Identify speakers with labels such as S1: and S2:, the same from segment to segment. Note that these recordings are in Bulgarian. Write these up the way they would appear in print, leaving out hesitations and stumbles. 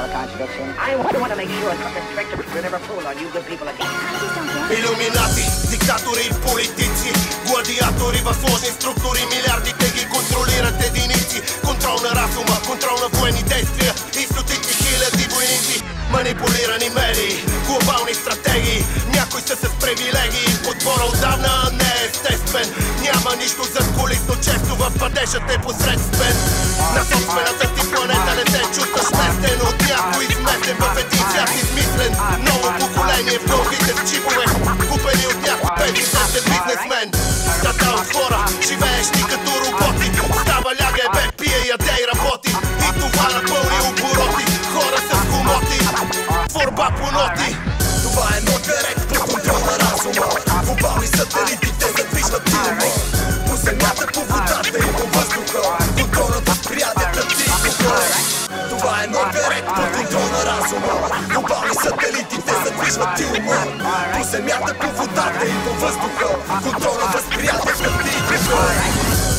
S1: all the contradiction.
S2: I want to make sure that the restrictions will never pull on you good people again.
S3: Illuminati, dictatori, politici, gladiatori, vafosi, strukturi, miliardi tegi kontrolirate jedinici. Kontra una razuma, kontra una vojni dejstvi, istotiti hiljadi vojnici. Manipulirani mediji, globalni strategi, някой са с привилегии. Подбора отдавна не е естествен. Няма нищо задкулисно, често в падежът е посредствен. На собствената ти планета не се чувстваш местен от някой изместен в един свят измислен. Ново поколение в глухите с чипове, купени от някой петисестен бизнесмен. Стата от хора, живееш ти като роботи. Става лягай, бе, пие, яде и работи. И това напълни обороти. Хора с комоти, творба по ноти. Това е нотния ред под контрол на разума. Глобални сателити те задвижват филма. По земята, по водата и по въздуха. Контрол на възприятията ти и духа. Това е нотния ред под контрол на разума. Глобални сателити те задвижват филма. По земята, по водата и по въздуха. Контрол на възприятията ти и духа.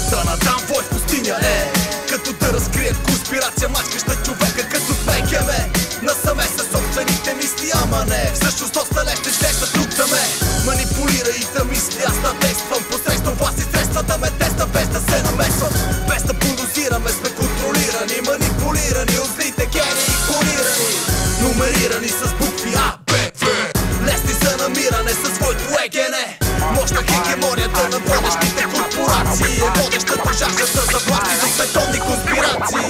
S3: Да надам вой в пустиня е като да разкрият конспирация, мачкаща човека като пекеме. Насаме със собствените мисли, ама не всъщност доста лесно щеща тук да ме манипулира и да мисли. Аз да действам посредством власт и средства да ме теста, без да се намесвам, без да подозираме. Сме контролирани, манипулирани от злите гени и клонирани, номерирани с букви А, Б, В. Лесни за намиране със своето ЕГН. Мощна хегемонията на водещите корпорации е водещата жаждата за власти за световни конспирации.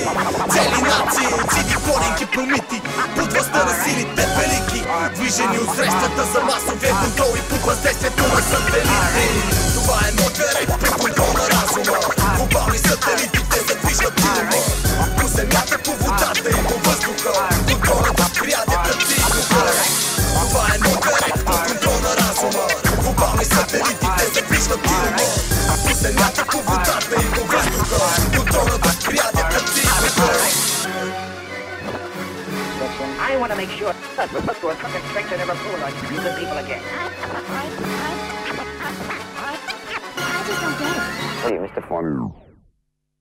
S3: Цели нации, циди, клонинки, промити под властта на силите велики, движени от средствата за масовия контрол и под въздействието на сателити. Това е нотния ред под контрол на разума. Глобални сателити те задвижват филма. По земята, по водата и по въздуха. Контрол на възприятията ти и духа. Това е нотния ред под контрол на разума. Глобални сателити те задвижват филма. По земята, по водата и по въздуха. Контрол на възприятията ти и духа.
S2: I want to make sure that the restrictions never pull on you good people again.
S1: Hey, Mr. Foreman.